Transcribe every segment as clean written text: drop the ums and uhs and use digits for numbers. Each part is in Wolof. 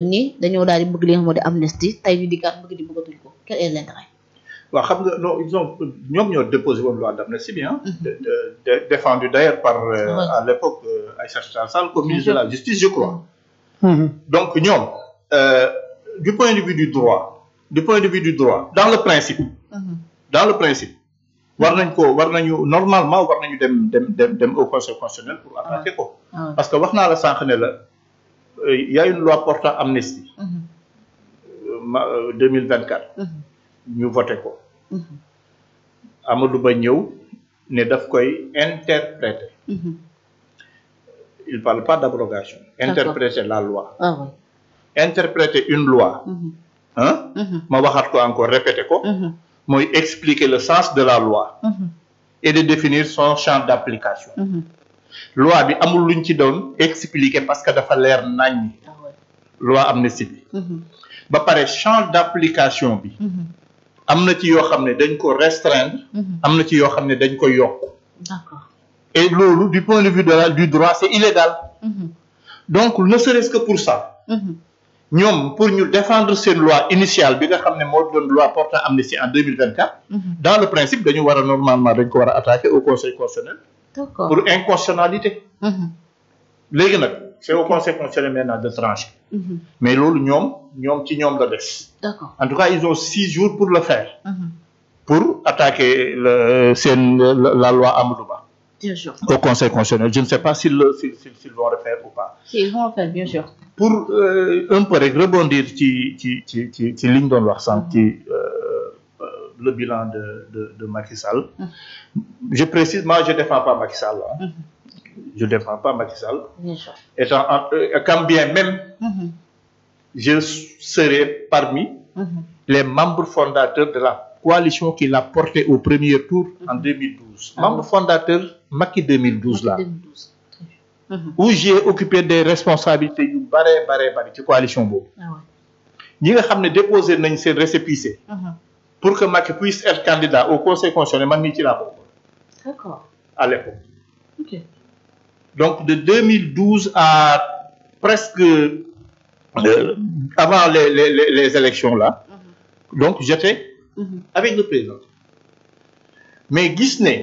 ni dañoo daal di bëgg li nga xam moo di amnistie tey ñu dikkaat bëgg di bëggatuñ ko quel est l'intérêt. waaw xam nga non ils ont ñoom ñoo déposé woon loi d'amnistie bi défendu d'ailleurs par à l'époque Aïssata Tall Sall comme ministre de la justice je crois. Donc ñoom du point de vue du droit dans le principe war nañu normalement war nañu dem au conseil constitutionnel pour attaquer ko parce que wax naa la sànq ne la y a une loi portant amnistie 2024 ñu voté ko Amadou Ba ñëw ne daf koy interpréter il parle pas d'abrogation interpréter la loi interpréter une loi ma waxaat ko encore répéter ko mooy expliquer le sens de la loi et de définir son champ d'application loi bi amul luñ ci doon expliquer parce que dafa leer nañ loi amnistie bi ba pare champ d'application bi am na ci yoo xam ne dañ ko restreindre am na ci yoo xam ne dañ ko yokk d'accord et loolu du point de vue du droit c'est illégal donc ne serait-ce que pour ça ñoom pour ñu défendre seen loi initiale bi nga xam ne moo doon loi portant amnistie en 2024 dans le principe dañu war a normalement dañ ko war a attaquer au conseil constitutionnel d'accord pour inconstitutionnalité léegi nag c'est au conseil constitutionnel maintenant de trancher mais loolu ñoom ci ñoom la des d'accord en tout cas ils ont 6 jours pour le faire pour attaquer la loi Amadou Ba bien sûr au conseil constitutionnel je ne sais pas s'ils vont le faire ou pas si ils vont le faire bien sûr pour un peu rek rebondir ci li ñu doon wax sànq ci le bilan de Macky Sall je précise moi je défends pas Macky Sall je défends pas Macky Sall bien sûr étant quand bien même je serai parmi les membres fondateurs de la coalition qui l'a porté au premier tour en 2012 membre fondateur Macky 2012 là où j'ai occupé des responsabilités yu bare ci coalition boobu ñi nga xam ne déposé nañ seen récépissé pour que Macky puisse être candidat au conseil constitutionnel man mii ci laa bokk d'accord à l'époque ok donc de 2012 à presque avant les élections là donc j'étais avec le président mais gis ne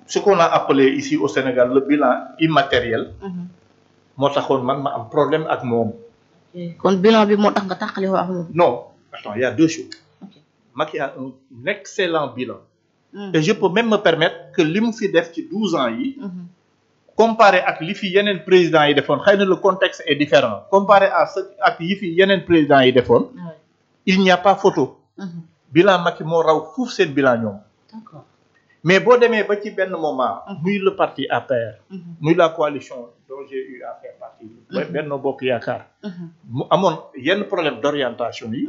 ce qu'on a appelé ici au Sénégal le bilan immatériel moo taxoon man ma am problème ak moom kon bilan bi moo tax nga tàqali wax moom non attends il y a deux choses Macky a un excellent bilan et je peux même me permettre que li mu fi def ci 12 ans yi comparé ak li fi yeneen présidents yi defoon xëy na le contexte est différent comparé à ce ak yi fi yeneen présidents yi defoon il n'y a pas photo bilan Macky moo raw fuuf seen bilan ñoom d'accord mais boo demee ba ci benn moment muy le parti APR muy la coalition dont j'ai eu à faire partie Benno Bokk Yaakaar mu amoon yenn problème d'orientation yi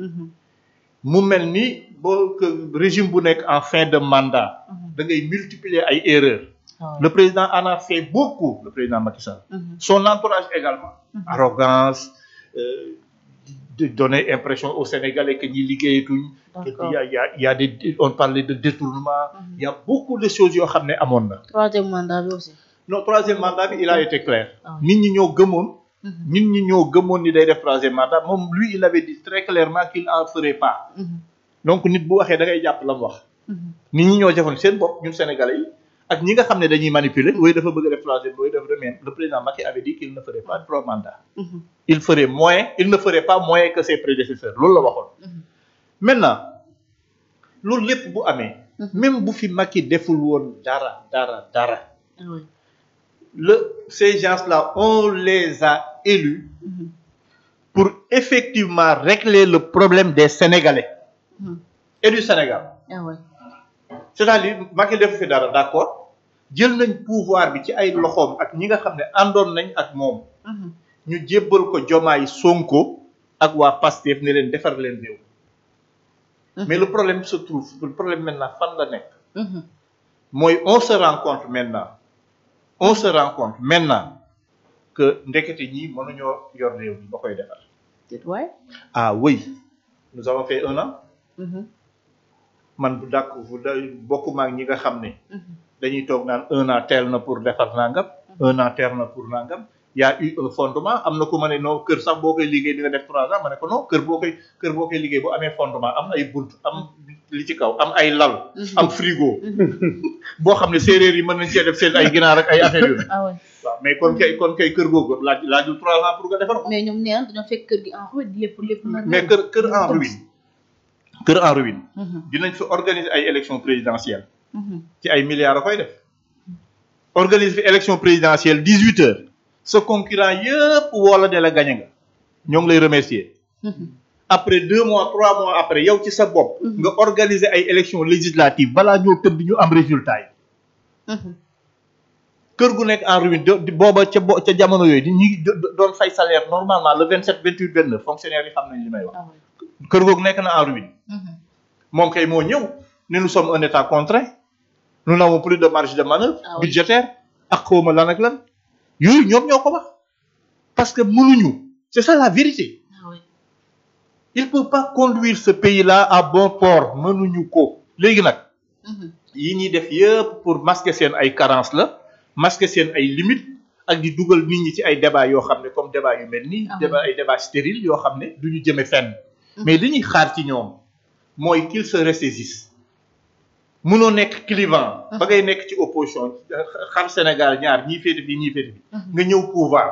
mu mel ni boo que régime bu nekk en fin de mandat da ngay multiplier ay erreurs le président en a fait beaucoup le président Macky Sall son entourage également arrogance de donner impression aux Sénégalais que ñi liggéeyatuñ il y a des on parlait de détournement il y a beaucoup de choses yoo xam ne amoon na troisième mandat bi aussi non troisième mandat bi il a été clair nit ñi ñoo gëmoon ni day def troisième mandat moom lui il avait dit très clairement qu'il en ferait pas donc nit bu waxee da ngay jàpp la mu wax nit ñi ñoo defoon seen bopp ñun Sénégalais yi ak ñi nga xam ne dañuy manipuler wooyu dafa bëgg a def troisième wooyu dafa mais le président Macky avait dit qu'il ne ferait pas trois mandats il ne ferait pas moins que ses prédécesseurs loolu la waxoon maintenant loolu lépp bu amee même bu fi Macky deful woon dara ces gens-là on les a élus pour effectivement régler le problème des Sénégalais et du Sénégal c'est-à-dire Macky defu fi dara d'accord jël nañ pouvoir bi ci ay loxoom ak ñi nga xam ne àndoon nañ ak moom ñu jébbal ko Diomaye Sonko ak waa Pastef ne leen defar leen réew mais le problème se trouve le problème maintenant fan la nekk mooy on se rend compte maintenant que ndekete ñi mënuñoo yor réew mi ba koy defar ah oui nous avons fait 1 an man bu dàkk bokkuma ak ñi nga xam ne dañuy toog naan 1 an teel na pour defar nangam 1 an teel na pour nangam y a eu un fondement am na ku ma ne non kër sax boo koy liggéey di nga def 3 ans ma ne ko non kër boo koy liggéey bu amee fondement am ay bunt am li ci kaw am ay lal am frigo boo xam ne séeréer yi mën nañ cee def seen ay ginaar ak ay affaire yu waaw mais kon kay kër googu laajul 3 ans pour nga defar ko. mais ñoom nee na dañoo fekk kër gi en ruine lépp mais kër en ruine dinañ fi organiser ay élections présidentielles ci ay milliards a koy def organiser fi élection présidentielle 18 heures sa concurrent yëpp woola de la gagné nga ñoo ngi lay remercier après 2 mois 3 mois après yow ci sa bopp nga organiser ay élections législatives balaa ñoo tëdd ñu am résultat yi kër gu nekk en ruine booba ca jamono yooyu di ñi doon fay salaire normalement le 27 28 29 fonctionnaires yi xam nañ li may wax kër googu nekk na en ruine moom kay moo ñëw ne nous sommes un état contraint nous n'avons plus de marge de manœuvre budgétaire ak xawma lan ak lan yooyu ñoom ñoo ko wax parce que mënuñu c'est ça la vérité il peut pas conduire ce pays-là à bon port mënuñu ko léegi nag yi ñuy def yëpp pour masquer seen ay carences la masquer seen ay limites ak di dugal nit ñi ci ay débat yoo xam ne comme débat yu mel nii ay débat stérile yoo xam ne du ñu jëme fenn mais li ñuy xaar ci ñoom mooy qu'il se ressaisisse mënoo nekk clivant ba ngay nekk ci opposition xam Sénégal ñaar ñii féete fii ñii féete fii nga ñëw pouvoir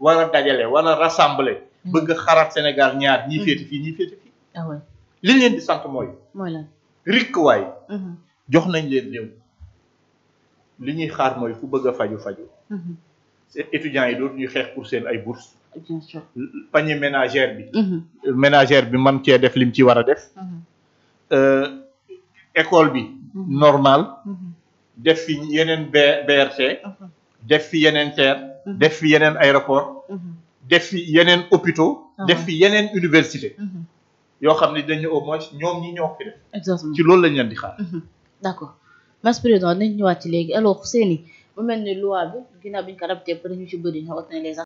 war a dajale war a rassembler bëgg a xaraat Sénégal ñaar ñii féete fii ñii féete fii li leen di sant mooy lan rikk waay jox nañ leen réew li ñuy xaar mooy ku bëgg a faju étudiants yi dootu ñuy xeex pour seen ay bourses bien sûr panier ménagère bi man cee def lim ci war a def école bi normal def fi yeneen BRT def fi yeneen TER def fi yeneen aéroport def fi yeneen hôpitaux def fi yeneen université yoo xam ne dañu au moins ñoom ñi ñoo fi def exactement ci loolu lañ leen di xaar d'accord merci président nañ ñëwaat ci léegi alors Seyni mu mel ni loi bi ginnaaw bi ñu ko adapté peut être ñu ci bëri ñoo ot na les